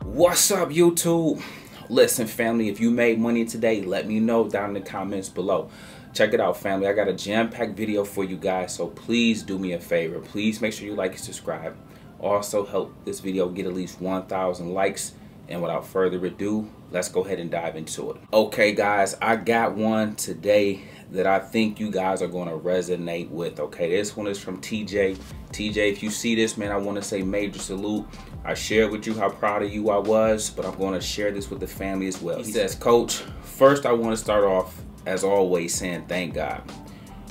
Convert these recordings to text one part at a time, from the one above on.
What's up, YouTube? Listen, family, if you made money today, let me know down in the comments below. Check it out, family. I got a jam-packed video for you guys, so please do me a favor. Please make sure you like and subscribe. Also, help this video get at least 1,000 likes. And without further ado, let's go ahead and dive into it. Okay, guys, I got one today that I think you guys are going to resonate with. Okay, this one is from TJ. TJ, if you see this, man, I want to say major salute. I shared with you how proud of you I was, but I'm going to share this with the family as well. He says, Coach, first I want to start off, as always, saying thank God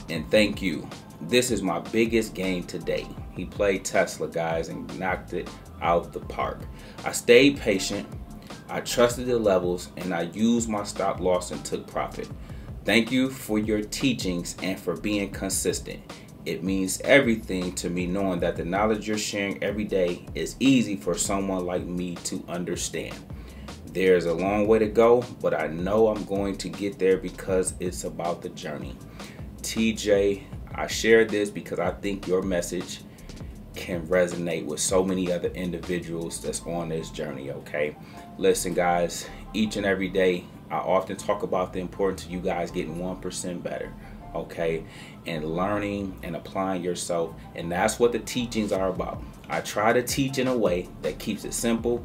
and thank you. This is my biggest game to date. He played Tesla, guys, and knocked it out the park. I stayed patient, I trusted the levels, and I used my stop loss and took profit. Thank you for your teachings and for being consistent. It means everything to me knowing that the knowledge you're sharing every day is easy for someone like me to understand. There's a long way to go, but I know I'm going to get there because it's about the journey. TJ, I shared this because I think your message can resonate with so many other individuals that's on this journey. Okay, listen, guys, each and every day I often talk about the importance of you guys getting 1% better, okay, and learning and applying yourself, and that's what the teachings are about. I try to teach in a way that keeps it simple,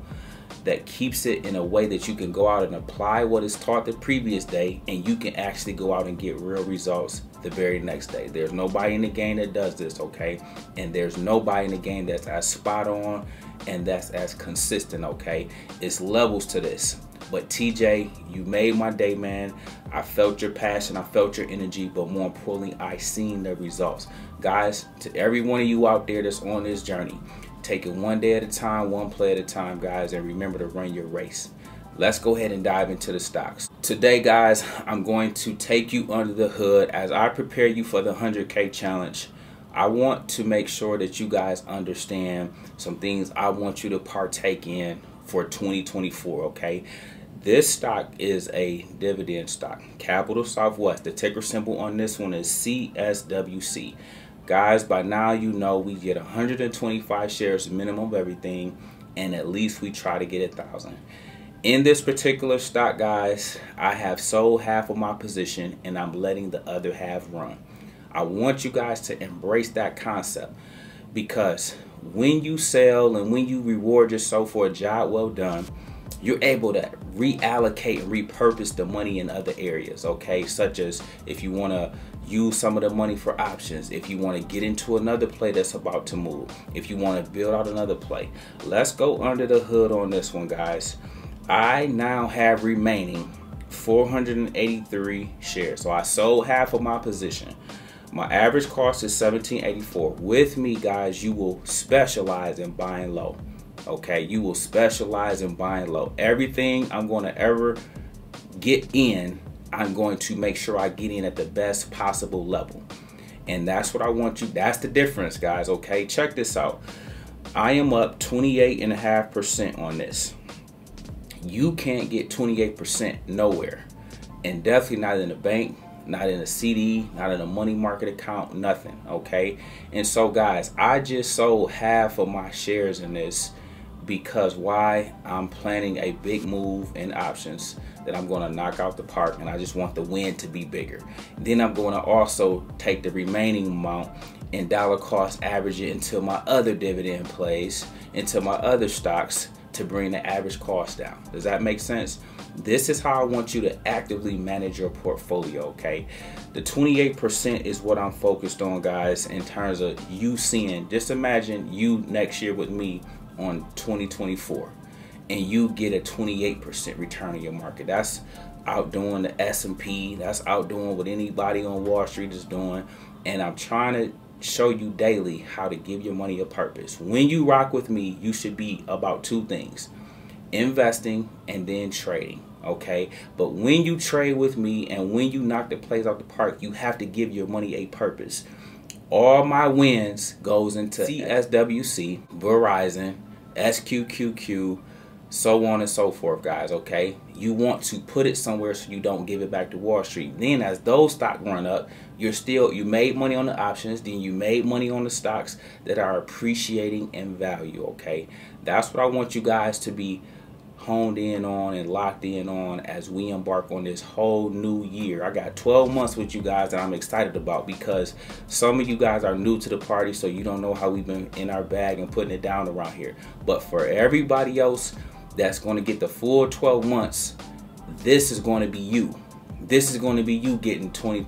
that keeps it in a way that you can go out and apply what is taught the previous day, and you can actually go out and get real results the very next day. There's nobody in the game that does this, okay? And there's nobody in the game that's as spot on and that's as consistent, okay? It's levels to this. But TJ, you made my day, man. I felt your passion, I felt your energy, but more importantly, I seen the results. Guys, to every one of you out there that's on this journey, take it one day at a time, one play at a time, guys, and remember to run your race. Let's go ahead and dive into the stocks. Today, guys, I'm going to take you under the hood as I prepare you for the 100K challenge. I want to make sure that you guys understand some things I want you to partake in for 2024, okay? This stock is a dividend stock, Capital Southwest. The ticker symbol on this one is CSWC. Guys, by now you know we get 125 shares minimum of everything, and at least we try to get 1,000. In this particular stock, guys, I have sold half of my position and I'm letting the other half run. I want you guys to embrace that concept, because when you sell and when you reward yourself for a job well done, you're able to reallocate and repurpose the money in other areas, okay? Such as if you want to use some of the money for options, if you want to get into another play that's about to move, if you want to build out another play. Let's go under the hood on this one, guys. I now have remaining 483 shares. So I sold half of my position. My average cost is $17.84. With me, guys, you will specialize in buying low. Okay, you will specialize in buying low. Everything I'm going to ever get in, I'm going to make sure I get in at the best possible level. And that's what I want you. That's the difference, guys. Okay, check this out. I am up 28.5% on this. You can't get 28% nowhere, and definitely not in the bank, not in a CD, not in a money market account, nothing, okay? And so, guys, I just sold half of my shares in this because why? I'm planning a big move in options that I'm going to knock out the park, and I just want the win to be bigger. Then I'm going to also take the remaining amount and dollar cost average it into my other dividend plays, into my other stocks, to bring the average cost down. Does that make sense? This is how I want you to actively manage your portfolio, okay? The 28% is what I'm focused on, guys, in terms of you seeing. Just imagine you next year with me on 2024, and you get a 28% return on your market. That's outdoing the S&P. That's outdoing what anybody on Wall Street is doing. And I'm trying to show you daily how to give your money a purpose. When you rock with me, you should be about two things: investing and then trading, okay? But when you trade with me and when you knock the plays out the park, you have to give your money a purpose. All my wins goes into CSWC, Verizon, SQQQ, so on and so forth, guys. Okay, you want to put it somewhere so you don't give it back to Wall Street. Then as those stocks run up, you made money on the options, then you made money on the stocks that are appreciating in value. Okay, that's what I want you guys to be honed in on and locked in on as we embark on this whole new year. I got 12 months with you guys that I'm excited about, because some of you guys are new to the party, so you don't know how we've been in our bag and putting it down around here. But for everybody else that's going to get the full 12 months, this is going to be you. This is going to be you getting 20%,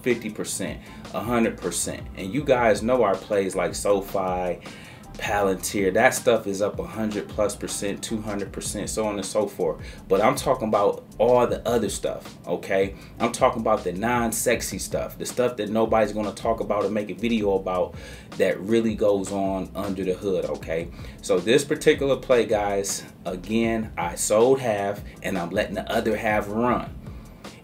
50%, 100%. And you guys know our plays like SoFi, Palantir, that stuff is up 100+%, 200%, so on and so forth. But I'm talking about all the other stuff, okay? I'm talking about the non-sexy stuff, the stuff that nobody's going to talk about or make a video about, that really goes on under the hood, okay? So this particular play, guys, again, I sold half and I'm letting the other half run.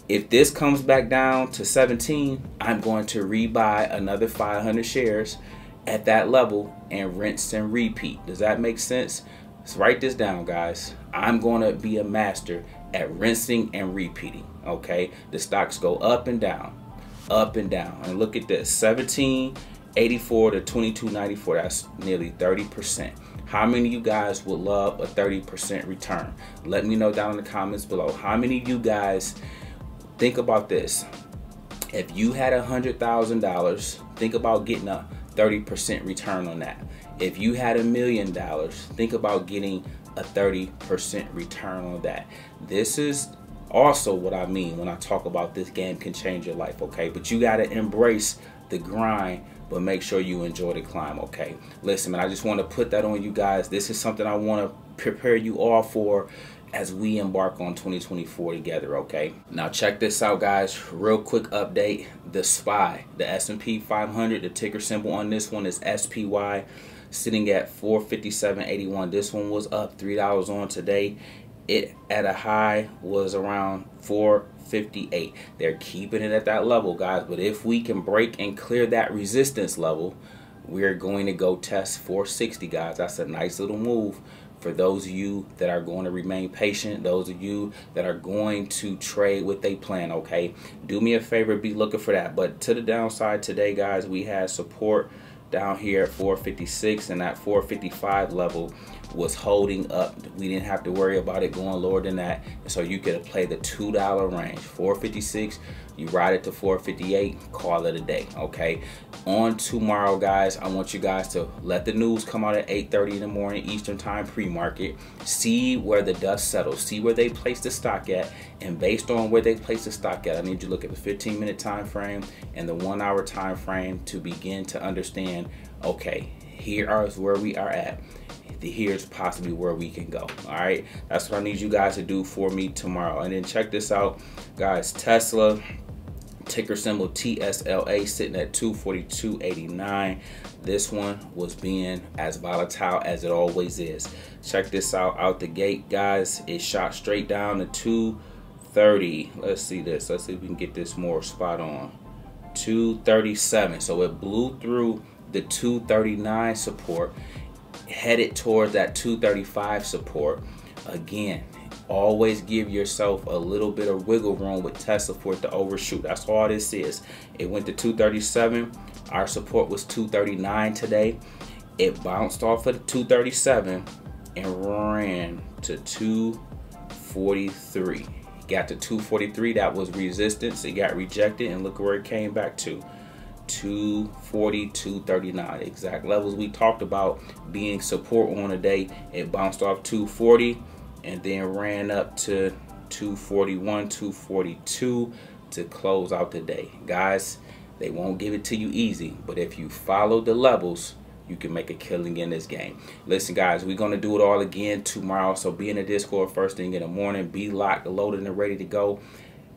If this comes back down to 17, I'm going to rebuy another 500 shares at that level and rinse and repeat. Does that make sense? Let's write this down, guys. I'm going to be a master at rinsing and repeating. Okay, the stocks go up and down, and look at this: 1784 to 2294. That's nearly 30%. How many of you guys would love a 30% return? Let me know down in the comments below. How many of you guys think about this? If you had $100,000, think about getting a 30% return on that. If you had $1 million, think about getting a 30% return on that. This is also what I mean when I talk about this game can change your life, okay? But you got to embrace the grind, but make sure you enjoy the climb, okay? Listen, man, I just want to put that on you guys. This is something I want to prepare you all for as we embark on 2024 together, okay? Now check this out, guys. Real quick update. The SPY, the S&P 500, the ticker symbol on this one is SPY, sitting at 457.81. This one was up $3 on today. It at a high was around 458. They're keeping it at that level, guys. But if we can break and clear that resistance level, we're going to go test 460, guys. That's a nice little move for those of you that are going to remain patient, those of you that are going to trade with a plan, okay? Do me a favor, be looking for that. But to the downside today, guys, we had support down here at 456, and that 455 level was holding up. We didn't have to worry about it going lower than that. So you could play the $2 range, 456, you ride it to 458, call it a day, okay? On tomorrow, guys, I want you guys to let the news come out at 8:30 in the morning Eastern time pre-market. See where the dust settles, see where they place the stock at, and based on where they place the stock at, I need you to look at the 15-minute time frame and the 1-hour time frame to begin to understand, okay, here is where we are at. Here's possibly where we can go. All right, that's what I need you guys to do for me tomorrow. And then check this out, guys. Tesla, ticker symbol TSLA, sitting at 242.89. This one was being as volatile as it always is. Check this out the gate, guys. It shot straight down to 230. Let's see this. Let's see if we can get this more spot on. 237. So it blew through the 239 support, headed towards that 235 support. Again, always give yourself a little bit of wiggle room with Tesla for it to overshoot. That's all this is. It went to 237. Our support was 239 today. It bounced off of 237 and ran to 243. Got to 243. That was resistance. It got rejected, and look where it came back to. 240, 239, exact levels we talked about being support on a day. It bounced off 240 and then ran up to 241, 242 to close out the day. Guys, they won't give it to you easy, but if you follow the levels, you can make a killing in this game. Listen, guys, we're going to do it all again tomorrow, so be in the Discord first thing in the morning. Be locked, loaded, and ready to go.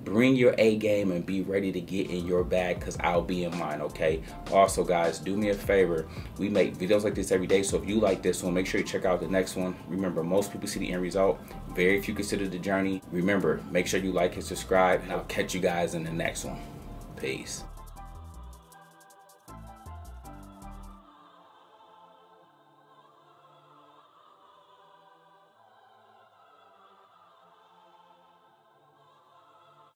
Bring your A game and be ready to get in your bag, because I'll be in mine, okay? Also, guys, do me a favor. We make videos like this every day, so if you like this one, make sure you check out the next one. Remember, most people see the end result. Very few consider the journey. Remember, make sure you like and subscribe, and I'll catch you guys in the next one. Peace.